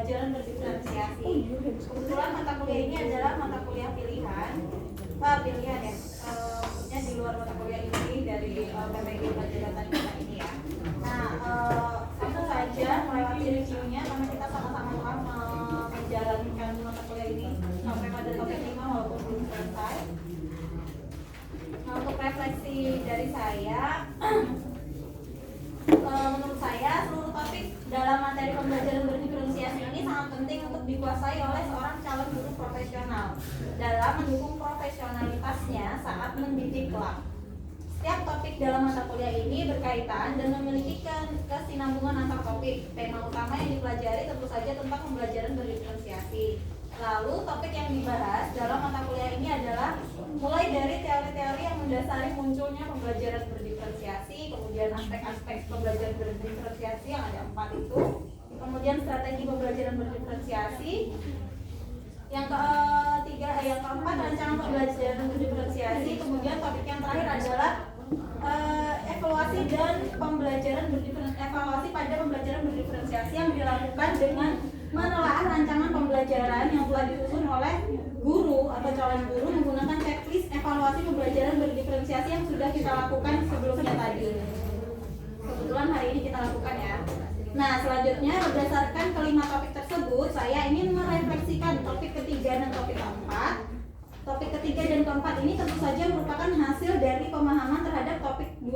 pembelajaran berdiferensiasi. Kebetulan mata kuliah ini adalah mata kuliah pilihan ya, maksudnya di luar mata kuliah ini dari PPG Pelajaran kita ini ya. Nah, langsung saja melewati reviewnya karena kita sama-sama telah menjalankan mata kuliah ini sampai pada topik 5 walaupun belum selesai. Nah, untuk refleksi dari saya, menurut saya seluruh topik dalam materi pembelajaran berdiferensiasi ini sangat penting untuk dikuasai oleh seorang calon guru profesional dalam mendukung profesionalitasnya saat mendidik kelak. Setiap topik dalam mata kuliah ini berkaitan dan memiliki kesinambungan antar topik. Tema utama yang dipelajari tentu saja tentang pembelajaran berdiferensiasi. Lalu topik yang dibahas dalam mata kuliah ini adalah mulai dari teori-teori yang mendasari munculnya pembelajaran berdiferensiasi, kemudian aspek-aspek pembelajaran berdiferensiasi yang ada 4 itu, kemudian strategi pembelajaran berdiferensiasi, yang keempat rancangan pembelajaran berdiferensiasi, kemudian topik yang terakhir adalah evaluasi pada pembelajaran berdiferensiasi yang dilakukan dengan menelaah rancangan pembelajaran yang telah disusun oleh guru atau calon guru menggunakan checklist evaluasi pembelajaran berdiferensiasi yang sudah kita lakukan sebelumnya tadi. Kebetulan hari ini kita lakukan ya. Nah, selanjutnya berdasarkan kelima topik tersebut, saya ingin merefleksikan topik ketiga dan topik keempat. Topik ketiga dan keempat ini tentu saja merupakan hasil dari pemahaman terhadap topik 1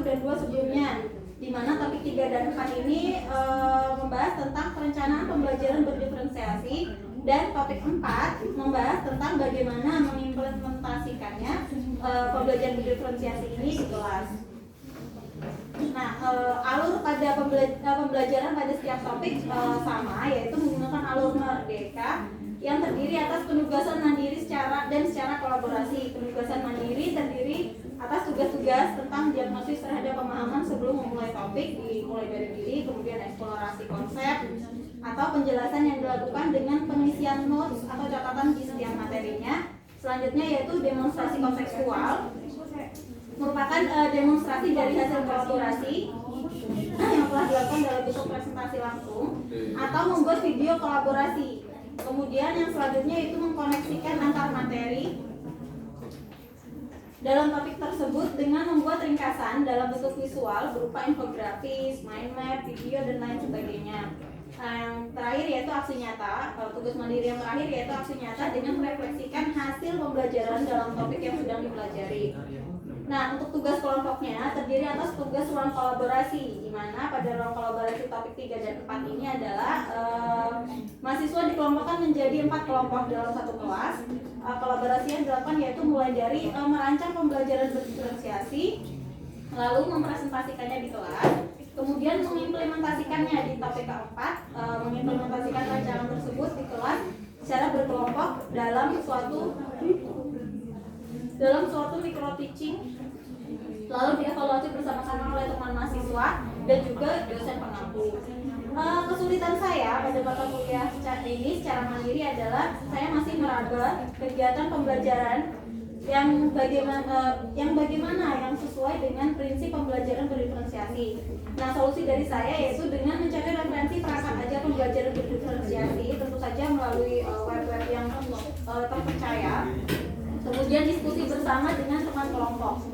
dan 2 sebelumnya, di mana topik 3 dan 4 ini membahas tentang perencanaan pembelajaran berdiferensiasi, dan topik 4 membahas tentang bagaimana mengimplementasikannya pembelajaran berdiferensiasi ini di kelas. Nah, alur pada pembelajaran pada setiap topik sama, yaitu menggunakan alur merdeka yang terdiri atas penugasan mandiri secara kolaborasi. Penugasan mandiri terdiri atas tugas-tugas tentang diagnosis terhadap pemahaman sebelum memulai topik, dimulai dari diri, kemudian eksplorasi konsep atau penjelasan yang dilakukan dengan pengisian notes atau catatan di setiap materinya. Selanjutnya yaitu demonstrasi konseptual, merupakan demonstrasi dari hasil kolaborasi yang telah dilakukan dalam bentuk presentasi langsung atau membuat video kolaborasi. Kemudian yang selanjutnya itu mengkoneksikan antar materi dalam topik tersebut dengan membuat ringkasan dalam bentuk visual berupa infografis, mind map, video, dan lain sebagainya. Yang terakhir yaitu aksi nyata, tugas mandiri yang terakhir yaitu aksi nyata dengan merefleksikan hasil pembelajaran dalam topik yang sedang dipelajari. Nah, untuk tugas kelompoknya terdiri atas tugas ruang kolaborasi, di mana pada ruang kolaborasi topik 3 dan 4 ini adalah mahasiswa dikelompokkan menjadi 4 kelompok dalam satu kelas. Kolaborasi yang dilakukan yaitu mulai dari merancang pembelajaran berdiferensiasi, lalu mempresentasikannya di kelas, kemudian mengimplementasikannya di topik keempat, mengimplementasikan rancangan tersebut di kelas secara berkelompok dalam suatu micro teaching, lalu dievaluasi bersama-sama oleh teman mahasiswa dan juga dosen pengampu. Kesulitan saya pada mata kuliah ini secara mandiri adalah saya masih meraba kegiatan pembelajaran yang bagaimana yang sesuai dengan prinsip pembelajaran berdiferensiasi. Nah, solusi dari saya yaitu dengan mencari referensi perangkat ajar pembelajaran berdiferensiasi, tentu saja melalui web-web yang terpercaya. Kemudian diskusi bersama dengan teman kelompok.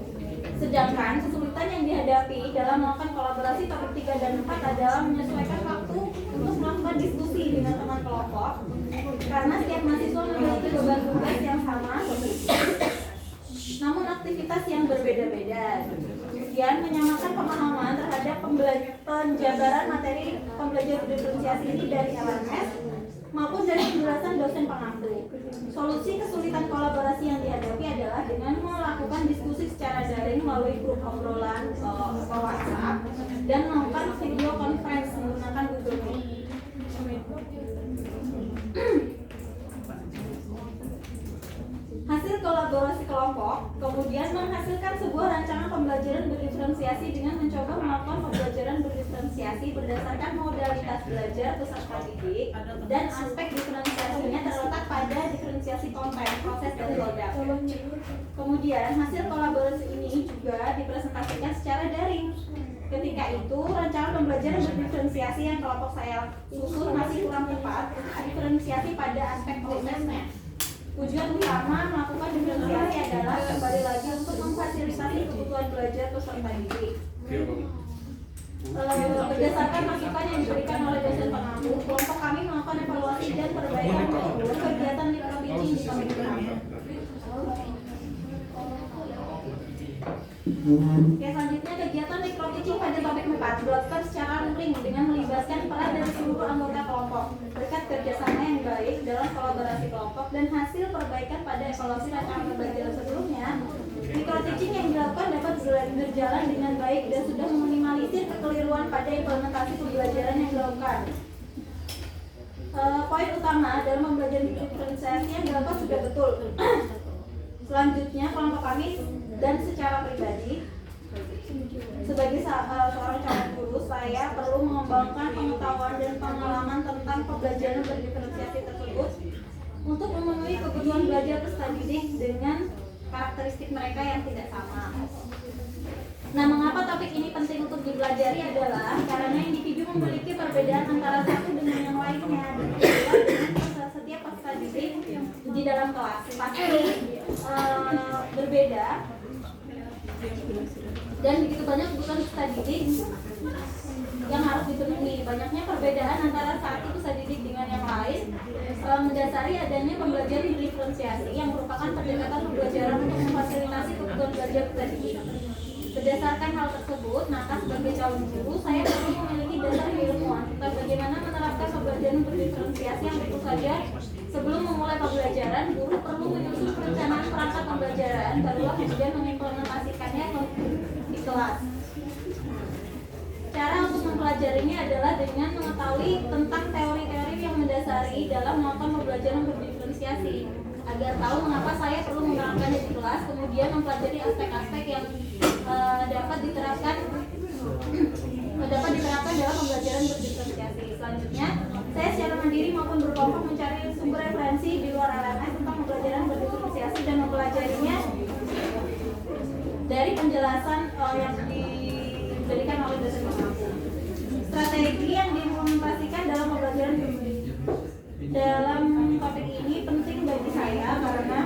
Sedangkan kesulitan yang dihadapi dalam melakukan kolaborasi topik 3 dan 4 adalah menyesuaikan waktu untuk melakukan diskusi dengan teman kelompok, karena setiap mahasiswa memiliki beban tugas yang sama, namun aktivitas yang berbeda-beda. Kemudian menyamakan pemahaman terhadap penjabaran materi pembelajaran berdiferensiasi ini dari LMS maupun dari penjelasan dosen pengampu. Solusi kesulitan kolaborasi yang dihadapi adalah dengan melakukan diskusi secara daring melalui grup obrolan atau WhatsApp dan melakukan video conference menggunakan Google Meet. Hasil kolaborasi kelompok kemudian menghasilkan sebuah rancangan pembelajaran berdiferensiasi dengan mencoba melakukan pembelajaran berdiferensiasi berdasarkan modalitas belajar peserta didik dan aspek diferensiasinya terletak pada diferensiasi konten, proses, dan produk. Kemudian hasil kolaborasi ini juga dipresentasikan secara daring. Ketika itu rancangan pembelajaran berdiferensiasi diferensiasi yang kelompok saya susun masih kurang tepat. Diferensiasi pada aspek prosesnya. Tujuan utama melakukan diferensiasi adalah kembali lagi untuk memfasilitasi kebutuhan belajar peserta didik. Berdasarkan masukan yang diberikan oleh dosen pengampu, kelompok kami melakukan evaluasi dan perbaikan kegiatan micro teaching di topik kami. Oke, selanjutnya kegiatan micro teaching pada topik 4 dilakukan secara luring dengan melibatkan peran dari seluruh anggota kelompok berkat kerjasama yang baik dalam kolaborasi kelompok dan hasil perbaikan pada evaluasi rancangan pembelajaran sebelumnya. Micro teaching yang dilakukan dapat berjalan dengan baik dan sudah meminimalisir kekeliruan pada implementasi pembelajaran yang dilakukan. Poin utama dalam pembelajaran diferensiasi yang dilakukan sudah betul. Selanjutnya kelompok kami dan secara pribadi sebagai seorang calon guru, saya perlu mengembangkan pengetahuan dan pengalaman tentang pembelajaran berdiferensiasi tersebut untuk memenuhi kebutuhan belajar peserta didik dengan karakteristik mereka yang tidak sama. Nah, mengapa topik ini penting untuk dipelajari adalah karena individu memiliki perbedaan antara satu dengan yang lainnya dan dengan setiap peserta didik di dalam kelas pasti berbeda dan begitu banyak kebutuhan peserta didik yang harus dipenuhi. Banyaknya perbedaan antara satu peserta didik dengan yang lain mendasari adanya pembelajaran diferensiasi yang merupakan pendekatan pembelajaran untuk memfasilitasi kebutuhan belajar peserta didik. Berdasarkan hal tersebut, maka sebagai calon guru, saya perlu memiliki dasar keilmuan tentang bagaimana menerapkan pembelajaran berdiferensiasi yang tentu saja sebelum memulai pembelajaran, guru perlu menyusun perencanaan perangkat pembelajaran, barulah kemudian mengimplementasikannya di kelas. Cara untuk mempelajarinya adalah dengan mengetahui tentang teori-teori yang mendasari dalam melakukan pembelajaran berdiferensiasi, agar tahu mengapa saya perlu menerapkannya di kelas, kemudian mempelajari aspek-aspek yang dapat diterapkan dalam pembelajaran berdiferensiasi. Selanjutnya, saya secara mandiri maupun berkelompok mencari sumber referensi di luar LMS tentang pembelajaran berdiferensiasi dan mempelajarinya dari penjelasan yang diberikan oleh dosen pengampu. Strategi yang diimplementasikan dalam pembelajaran dalam topik ini penting bagi saya karena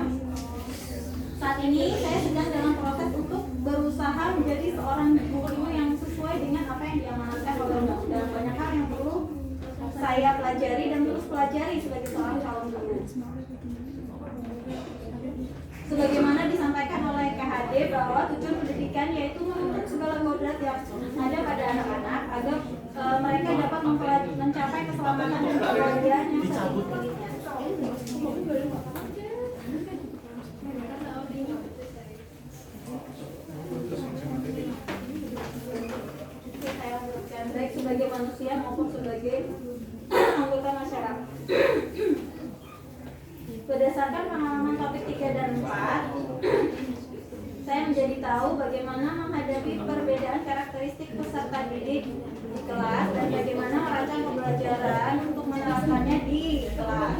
saat ini saya sedang dalam proses untuk berusaha menjadi seorang guru yang sesuai dengan apa yang diamanatkan oleh undang-undang. Banyak hal yang perlu saya pelajari dan terus pelajari sebagai seorang calon guru. Sebagaimana disampaikan oleh KHD bahwa tujuan pendidikan yaitu menuntut segala kodrat yang ada pada anak-anak agar mereka dapat mencapai keselamatan dan kebahagiaan yang setinggi-tingginya. Baik sebagai manusia maupun sebagai anggota masyarakat. Berdasarkan pengalaman topik 3 dan 4, saya menjadi tahu bagaimana menghadapi perbedaan karakteristik peserta didik di kelas dan bagaimana merancang pembelajaran untuk menerapkannya di kelas.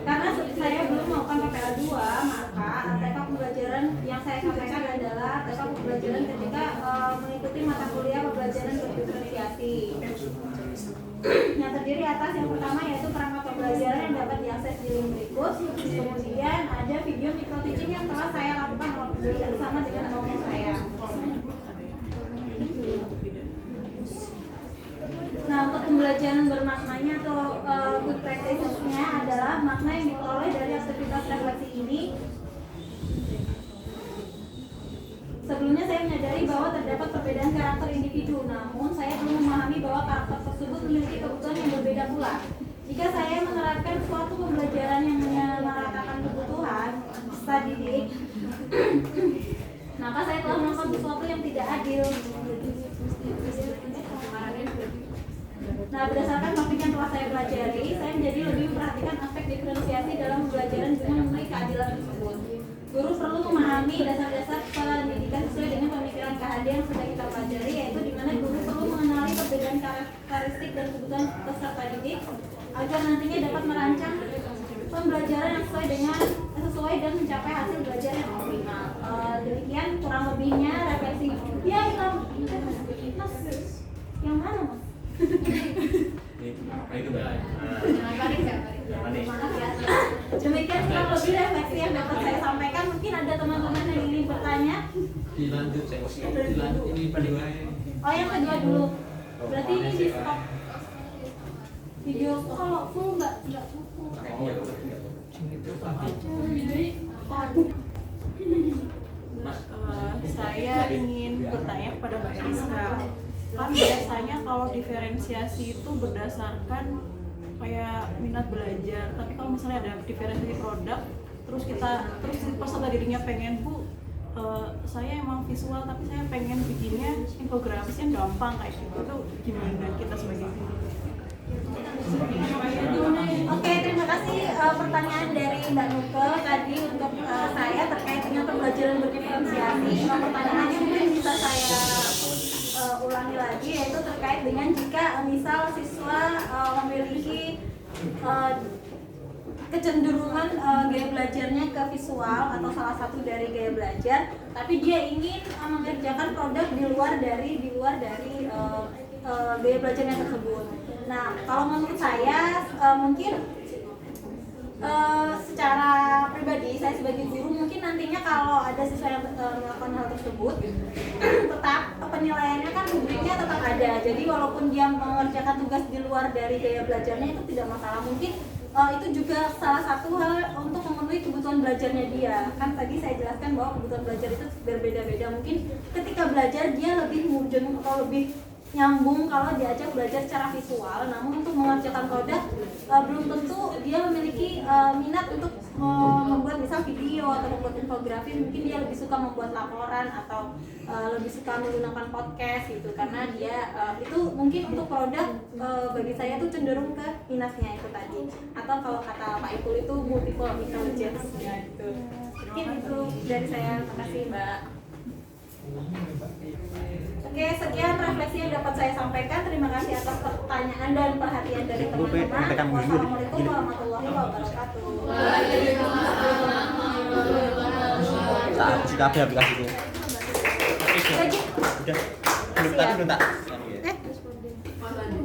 Karena saya belum melakukan PPL 2, maka ATK pembelajaran yang saya sampaikan adalah ATK pembelajaran ketika mengikuti mata kuliah pembelajaran berdiferensiasi yang terdiri atas yang pertama yaitu perangkat pembelajaran yang dapat diakses di link berikut. Kemudian ada video micro teaching yang telah saya lakukan bersama dengan teman saya. Nah, untuk pembelajaran bermaknanya atau good practice-nya adalah makna yang diperoleh dari aktivitas refleksi ini. Sebelumnya saya menyadari bahwa terdapat perbedaan karakter individu, namun saya perlu memahami bahwa karakter tersebut memiliki kebutuhan yang berbeda pula. Jika saya menerapkan suatu pembelajaran yang menyamaratakan kebutuhan peserta didik, maka saya telah melakukan sesuatu yang tidak adil. Nah, berdasarkan topik yang telah saya pelajari, saya menjadi lebih memperhatikan aspek diferensiasi dalam pembelajaran guna memenuhi keadilan tersebut. Guru perlu memahami dasar-dasar pendidikan sesuai dengan pemikiran KHD yang sudah kita pelajari, yaitu di mana guru perlu mengenali perbedaan karakteristik dan kebutuhan peserta didik agar nantinya dapat merancang pembelajaran yang sesuai dan mencapai hasil belajar yang optimal. Demikian kurang lebihnya refleksi. Ya, mas, yang mana mas? itu Mbak. Demikian kurang lebih refleksi yang dapat saya sampaikan. Mungkin ada teman-teman yang ingin bertanya. Dilanjut ini kedua. Oh, yang kedua dulu. Berarti ini di stop video kalau full nggak cukup. Saya ingin bertanya kepada Mbak Rizka, kan biasanya kalau diferensiasi itu berdasarkan kayak minat belajar, tapi kalau misalnya ada diferensiasi produk, terus peserta dirinya pengen saya emang visual tapi saya pengen bikinnya infografis yang gampang kayak gitu, itu gimana kita sebagai guru? Oke, terima kasih pertanyaan dari Mbak Nuke tadi untuk saya terkait dengan pembelajaran berdiferensiasi. Pertanyaannya mungkin bisa saya ulangi lagi, yaitu terkait dengan jika misal siswa memiliki kecenderungan gaya belajarnya ke visual atau salah satu dari gaya belajar, tapi dia ingin mengerjakan produk di luar dari gaya belajarnya tersebut. Nah, kalau menurut saya mungkin secara pribadi saya sebagai guru mungkin nantinya kalau ada siswa yang melakukan hal tersebut tetap penilaiannya kan rubriknya tetap ada. Jadi walaupun dia mengerjakan tugas di luar dari gaya belajarnya itu tidak masalah. Mungkin itu juga salah satu hal untuk memenuhi kebutuhan belajarnya dia. Kan tadi saya jelaskan bahwa kebutuhan belajar itu berbeda-beda. Mungkin ketika belajar dia lebih mudeng atau lebih nyambung kalau diajak belajar secara visual, namun untuk mengerjakan produk belum tentu dia memiliki minat untuk membuat misal video atau membuat infografi. Mungkin dia lebih suka membuat laporan atau lebih suka menggunakan podcast gitu, karena dia itu mungkin untuk produk bagi saya itu cenderung ke minatnya itu tadi, atau kalau kata Pak Ipul itu multiple intelligence ya itu. Mungkin itu dari saya. Terima kasih Mbak. Oke, sekian refleksi yang dapat saya sampaikan. Terima kasih atas pertanyaan dan perhatian dari teman-teman. Wassalamualaikum warahmatullahi wabarakatuh. Tak, jika aplikasi itu. Udah. Belum tak.